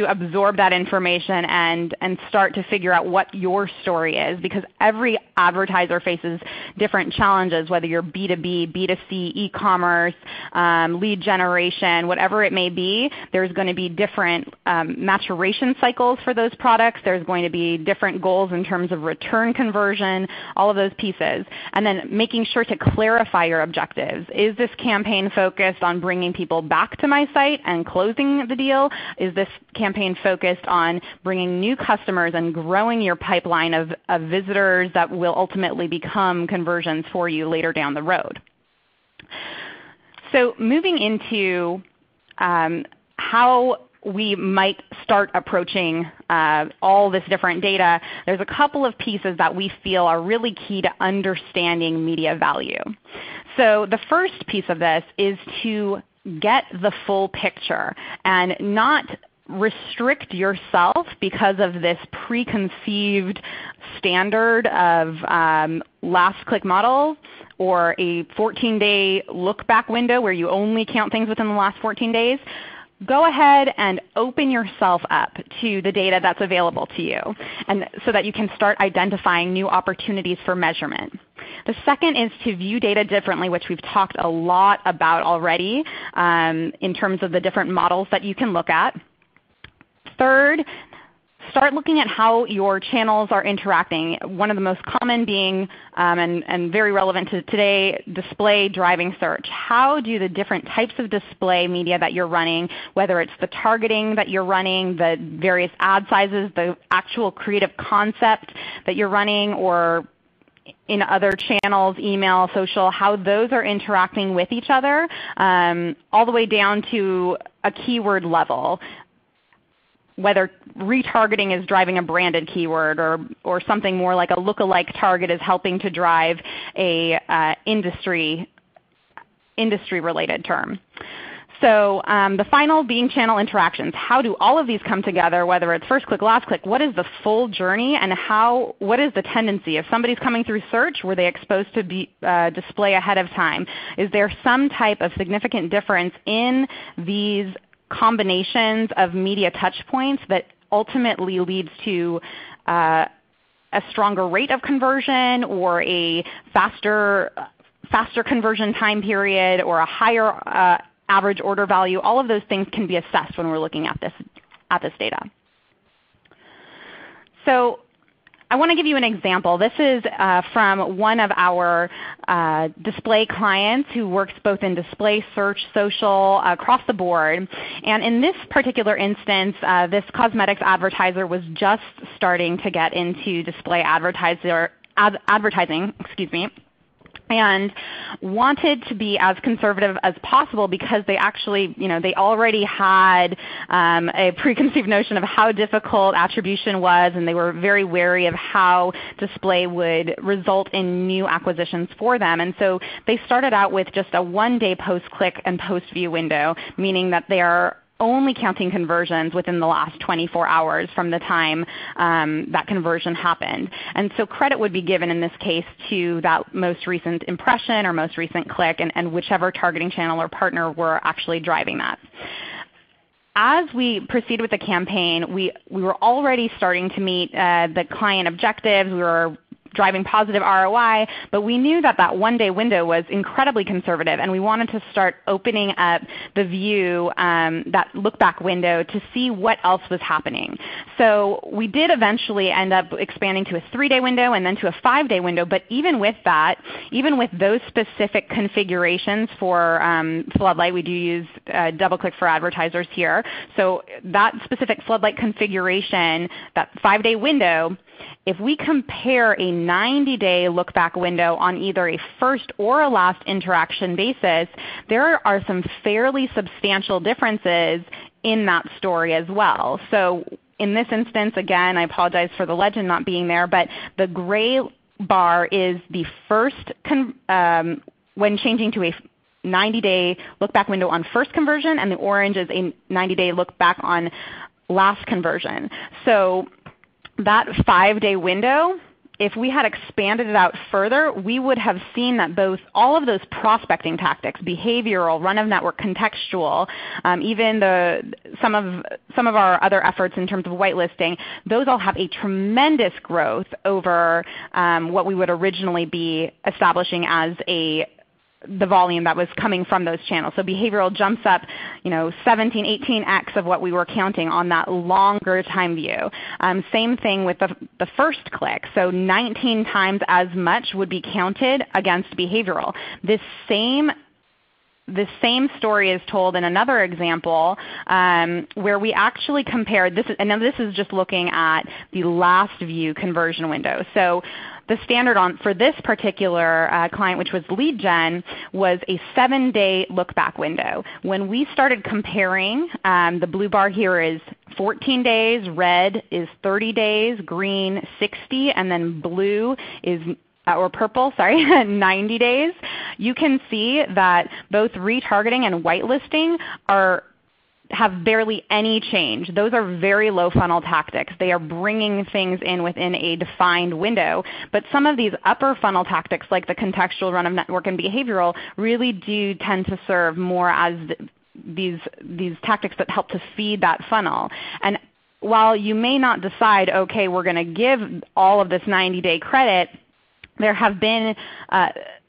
Speaker 3: absorb that information and start to figure out what your story is, because every advertiser faces different challenges, whether you're B2B, B2C, e-commerce, lead generation, whatever it may be. There's going to be different maturation cycles for those products. There's going to be different goals in terms of return conversion, all of those pieces. And then making sure to clarify your objectives. Is this campaign focused on bringing people back to my site and closing the deal? Is this campaign focused on bringing new customers and growing your pipeline of visitors that will ultimately become conversions for you later down the road? So moving into how we might start approaching all this different data, there's a couple of pieces that we feel are really key to understanding media value. So the first piece of this is to get the full picture and not restrict yourself because of this preconceived standard of last click model or a 14-day look back window where you only count things within the last 14 days. Go ahead and open yourself up to the data that's available to you, and so that you can start identifying new opportunities for measurement. The second is to view data differently, which we've talked a lot about already in terms of the different models that you can look at. Third, start looking at how your channels are interacting. One of the most common being, and very relevant to today, display driving search. How do the different types of display media that you're running, whether it's the targeting that you're running, the various ad sizes, the actual creative concept that you're running, or in other channels, email, social, how those are interacting with each other, all the way down to a keyword level, whether retargeting is driving a branded keyword or something more like a lookalike target is helping to drive a industry-related term. So the final being channel interactions. How do all of these come together, whether it's first click, last click? What is the full journey, and what is the tendency? If somebody's coming through search, were they exposed to display ahead of time? Is there some type of significant difference in these combinations of media touch points that ultimately leads to a stronger rate of conversion, or a faster conversion time period, or a higher average order value? All of those things can be assessed when we're looking at this data. So I want to give you an example. This is from one of our display clients who works both in display, search, social, across the board. And in this particular instance, this cosmetics advertiser was just starting to get into display advertising, and wanted to be as conservative as possible because they actually, they already had a preconceived notion of how difficult attribution was, and they were very wary of how display would result in new acquisitions for them. And so they started out with just a one-day post-click and post-view window, meaning that they are only counting conversions within the last 24 hours from the time that conversion happened. And so credit would be given in this case to that most recent impression or most recent click, and whichever targeting channel or partner were actually driving that. As we proceed with the campaign, we were already starting to meet the client objectives. We were driving positive ROI, but we knew that that one-day window was incredibly conservative, and we wanted to start opening up the view, that look-back window, to see what else was happening. So we did eventually end up expanding to a 3-day window and then to a 5-day window, but even with that, even with those specific configurations for floodlight, we do use DoubleClick for advertisers here. So that specific floodlight configuration, that 5-day window, if we compare a 90-day look-back window on either a first or a last interaction basis, there are some fairly substantial differences in that story as well. So in this instance, again, I apologize for the legend not being there, but the gray bar is the first, when changing to a 90-day look-back window on first conversion, and the orange is a 90-day look-back on last conversion. So that 5-day window, if we had expanded it out further, we would have seen that all of those prospecting tactics, behavioral, run-of-network, contextual, even some of our other efforts in terms of whitelisting, those all have a tremendous growth over what we would originally be establishing as the volume that was coming from those channels. So behavioral jumps up 17, 18x of what we were counting on that longer time view. Same thing with the first click. So 19 times as much would be counted against behavioral. The same story is told in another example where we actually compared this, and now this is just looking at the last view conversion window. So the standard for this particular client, which was lead gen, was a 7-day look-back window. When we started comparing, the blue bar here is 14 days, red is 30 days, green 60, and then blue is or purple, 90 days. You can see that both retargeting and whitelisting have barely any change. Those are very low funnel tactics. They are bringing things in within a defined window. But some of these upper funnel tactics, like the contextual, run-of-network, and behavioral, really do tend to serve more as these tactics that help to feed that funnel. And while you may not decide, okay, we're going to give all of this 90-day credit, there have been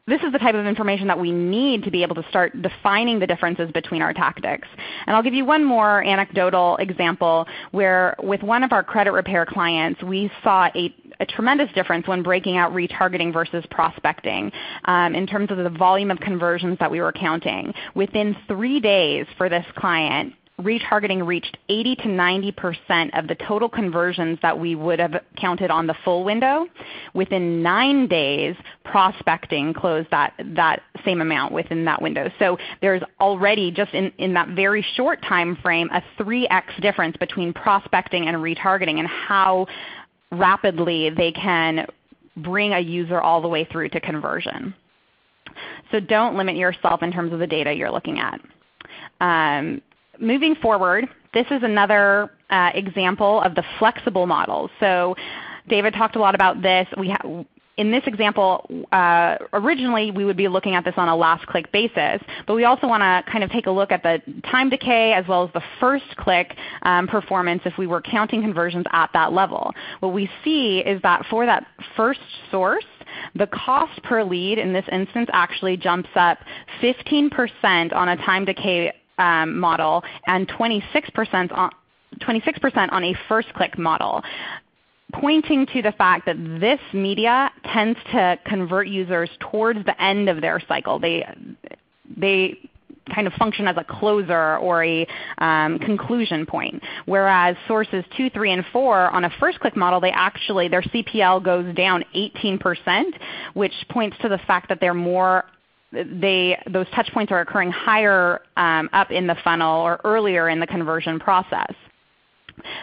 Speaker 3: this is the type of information that we need to be able to start defining the differences between our tactics. And I'll give you one more anecdotal example where with one of our credit repair clients, we saw a tremendous difference when breaking out retargeting versus prospecting in terms of the volume of conversions that we were counting. Within 3 days for this client, retargeting reached 80 to 90% of the total conversions that we would have counted on the full window. Within 9 days, prospecting closed that same amount within that window. So there's already, just in that very short time frame, a 3x difference between prospecting and retargeting, and how rapidly they can bring a user all the way through to conversion. So don't limit yourself in terms of the data you're looking at. Moving forward, this is another example of the flexible model. So David talked a lot about this. In this example, originally we would be looking at this on a last click basis, but we also want to kind of take a look at the time decay as well as the first click performance if we were counting conversions at that level. What we see is that for that first source, the cost per lead in this instance actually jumps up 15% on a time decay model and 26% on a first click model, pointing to the fact that this media tends to convert users towards the end of their cycle. They kind of function as a closer or a conclusion point. Whereas sources 2, 3, and 4 on a first click model, their CPL goes down 18%, which points to the fact that those touch points are occurring higher up in the funnel or earlier in the conversion process.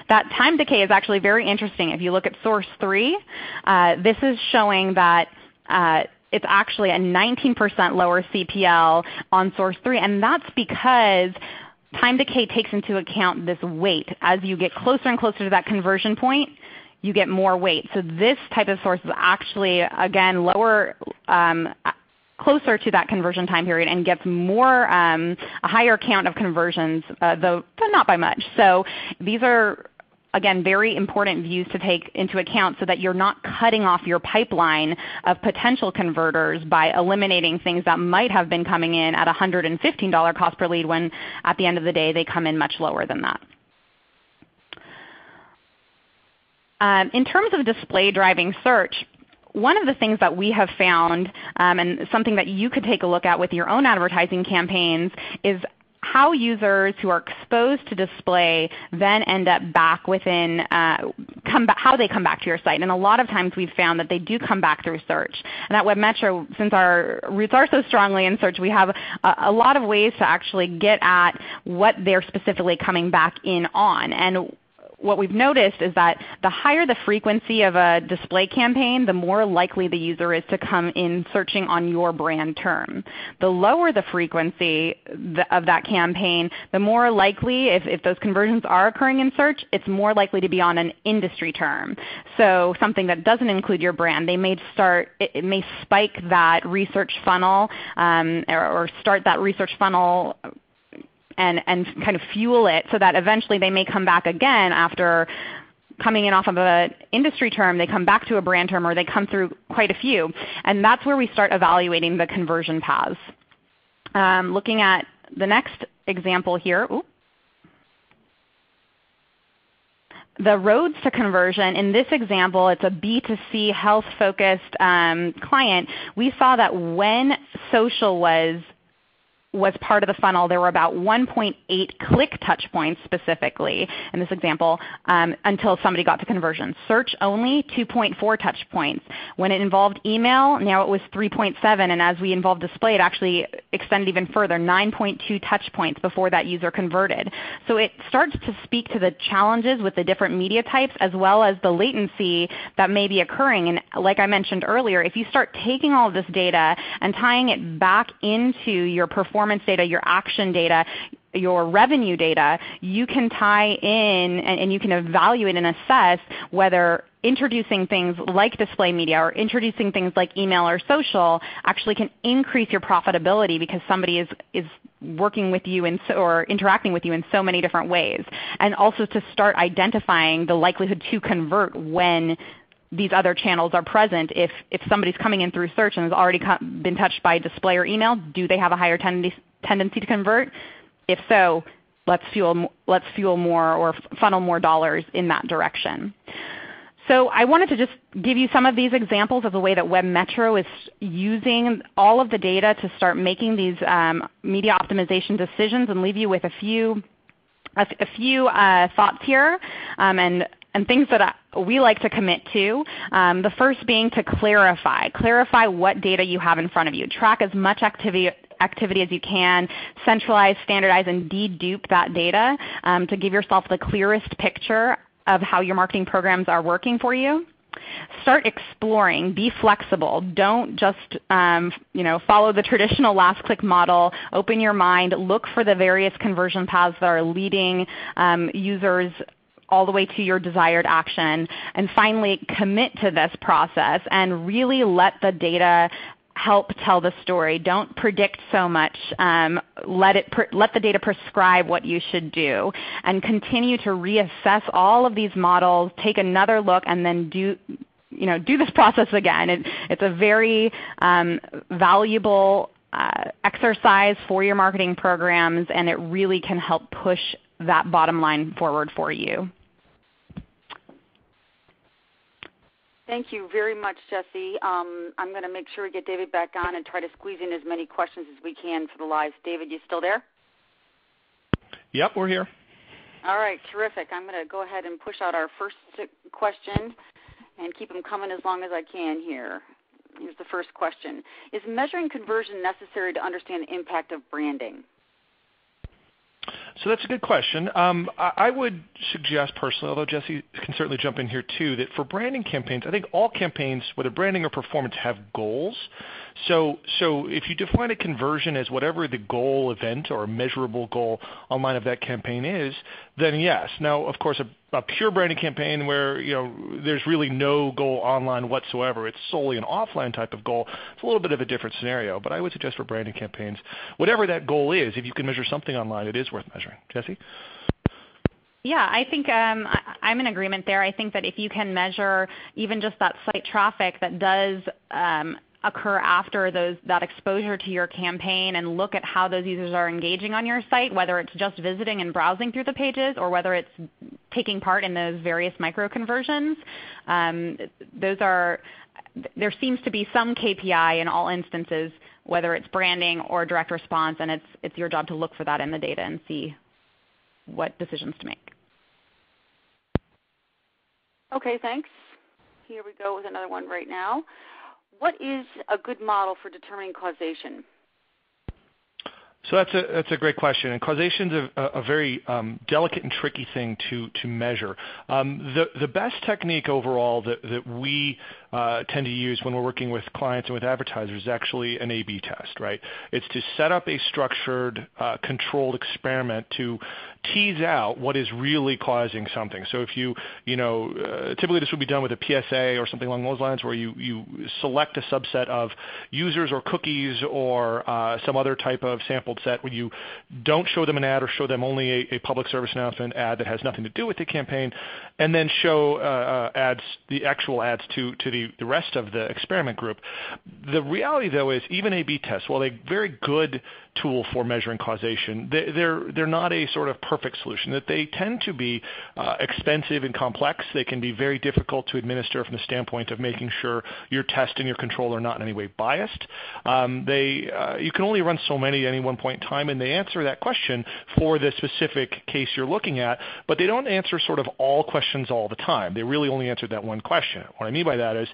Speaker 3: That time decay is actually very interesting. If you look at source 3, this is showing that it's actually a 19% lower CPL on source 3, and that's because time decay takes into account this weight. As you get closer and closer to that conversion point, you get more weight. So this type of source is actually, again, lower, closer to that conversion time period and gets more, a higher count of conversions, though not by much. So these are, again, very important views to take into account so that you're not cutting off your pipeline of potential converters by eliminating things that might have been coming in at $115 cost per lead when at the end of the day they come in much lower than that. In terms of display driving search, one of the things that we have found, and something that you could take a look at with your own advertising campaigns, is how users who are exposed to display then end up back within, how they come back to your site. And a lot of times we've found that they do come back through search. And at WebMetro, since our roots are so strongly in search, we have a lot of ways to actually get at what they're specifically coming back in on. And what we've noticed is that the higher the frequency of a display campaign, the more likely the user is to come in searching on your brand term. The lower the frequency of that campaign, the more likely, if those conversions are occurring in search, it's more likely to be on an industry term. So something that doesn't include your brand. They may it may spike that research funnel or start that research funnel and kind of fuel it so that eventually they may come back again after coming in off of an industry term. They come back to a brand term, or they come through quite a few. And that's where we start evaluating the conversion paths. Looking at the next example here. The roads to conversion, in this example, it's a B2C health-focused client. We saw that when social was part of the funnel, there were about 1.8 click touch points specifically in this example until somebody got to conversion. Search only, 2.4 touch points. When it involved email, now it was 3.7, and as we involved display, it actually extended even further, 9.2 touch points before that user converted. So it starts to speak to the challenges with the different media types as well as the latency that may be occurring. And like I mentioned earlier, if you start taking all of this data and tying it back into your performance data, your action data, your revenue data, you can tie in and you can evaluate and assess whether introducing things like display media or introducing things like email or social actually can increase your profitability because somebody is working with you or interacting with you in so many different ways. And also to start identifying the likelihood to convert when these other channels are present. If somebody's coming in through search and has already been touched by display or email, do they have a higher tendency to convert? If so, let's fuel more or funnel more dollars in that direction. So I wanted to just give you some of these examples of the way that WebMetro is using all of the data to start making these media optimization decisions, and leave you with a few thoughts here and things that we like to commit to. The first being to clarify what data you have in front of you. Track as much activity as you can, centralize, standardize, and dedupe that data to give yourself the clearest picture of how your marketing programs are working for you. Start exploring. Be flexible. Don't just follow the traditional last click model. Open your mind. Look for the various conversion paths that are leading users all the way to your desired action. And finally, commit to this process and really let the data help tell the story. Don't predict so much. Let the data prescribe what you should do, and continue to reassess all of these models. Take another look, and then do this process again. It's a very valuable exercise for your marketing programs, and it really can help push that bottom line forward for you.
Speaker 1: Thank you very much, Jessie. I'm going to make sure we get David back on and try to squeeze in as many questions as we can for the live. David, you still there?
Speaker 2: Yep, we're here.
Speaker 1: All right, terrific. I'm going to go ahead and push out our first question and keep them coming as long as I can here. Here's the first question. Is measuring conversion necessary to understand the impact of branding?
Speaker 2: So that's a good question. I would suggest personally, although Jessie can certainly jump in here too, that for branding campaigns, I think all campaigns, whether branding or performance, have goals. So if you define a conversion as whatever the goal event or measurable goal online of that campaign is, then yes. Now, of course, a pure branding campaign where there's really no goal online whatsoever, it's solely an offline type of goal, it's a little bit of a different scenario. But I would suggest for branding campaigns, whatever that goal is, if you can measure something online, it is worth measuring. Jessie?
Speaker 3: Yeah, I think I'm in agreement there. I think that if you can measure even just that site traffic that does occur after that exposure to your campaign, and look at how those users are engaging on your site, whether it's just visiting and browsing through the pages or whether it's taking part in those various micro conversions, there seems to be some KPI in all instances, whether it's branding or direct response, and it's your job to look for that in the data and see what decisions to make.
Speaker 1: Okay, thanks. Here we go with another one right now. What is a good model for determining causation?
Speaker 2: So that's a great question, and causation is a very delicate and tricky thing to measure. The best technique overall that we tend to use when we're working with clients and with advertisers is actually an A/B test, right? It's to set up a structured, controlled experiment to tease out what is really causing something. So if typically this would be done with a PSA or something along those lines, where you select a subset of users or cookies or some other type of sampled set where you don't show them an ad or show them only a public service announcement ad that has nothing to do with the campaign, and then show the actual ads to the rest of the experiment group. The reality, though, is even A/B tests, while they're a very good tool for measuring causation, they're not a sort of perfect solution. That they tend to be expensive and complex. They can be very difficult to administer from the standpoint of making sure your test and your control are not in any way biased. You can only run so many at any one point in time, and they answer that question for the specific case you're looking at, but they don't answer sort of all questions all the time. They really only answer that one question. What I mean by that is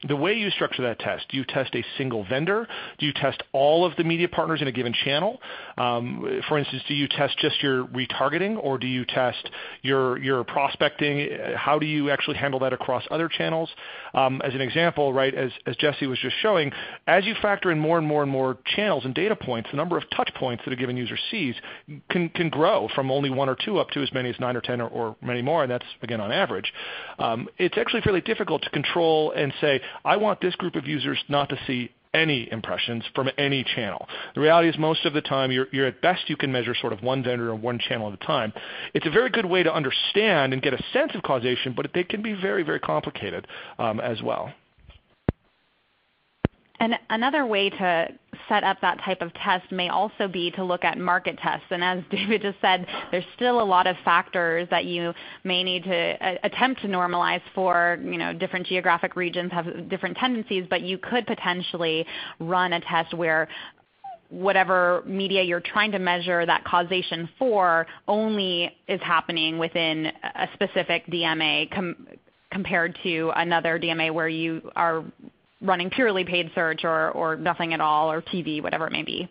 Speaker 2: the way you structure that test. Do you test a single vendor? Do you test all of the media partners in a given channel? For instance, do you test just your retargeting, or do you test your prospecting? How do you actually handle that across other channels? As an example, right, as Jessie was just showing, as you factor in more and more and more channels and data points, the number of touch points that a given user sees can grow from only one or two up to as many as 9 or 10 or many more, and that's, again, on average. It's actually fairly difficult to control and say, I want this group of users not to see any impressions from any channel. The reality is most of the time you're at best you can measure sort of one vendor or one channel at a time. It's a very good way to understand and get a sense of causation, but they can be very, very complicated as well.
Speaker 3: And another way to set up that type of test may also be to look at market tests. And as David just said, there's still a lot of factors that you may need to attempt to normalize for. Different geographic regions have different tendencies, but you could potentially run a test where whatever media you're trying to measure that causation for only is happening within a specific DMA compared to another DMA where you are running purely paid search or nothing at all, or TV, whatever it may be.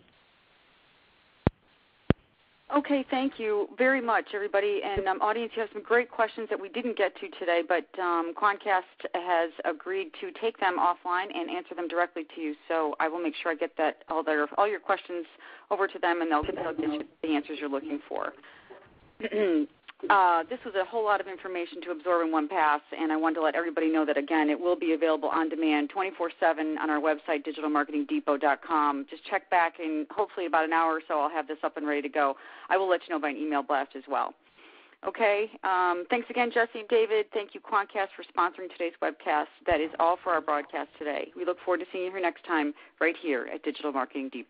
Speaker 1: Okay, thank you very much, everybody. And audience, you have some great questions that we didn't get to today, but Quantcast has agreed to take them offline and answer them directly to you. So I will make sure I get that all your questions over to them, and they'll get you the answers you're looking for. This was a whole lot of information to absorb in one pass, and I wanted to let everybody know that, again, it will be available on demand 24/7 on our website, digitalmarketingdepot.com. Just check back, and hopefully about an hour or so I'll have this up and ready to go. I will let you know by an email blast as well. Okay, thanks again, Jessie and David. Thank you, Quantcast, for sponsoring today's webcast. That is all for our broadcast today. We look forward to seeing you here next time right here at Digital Marketing Depot.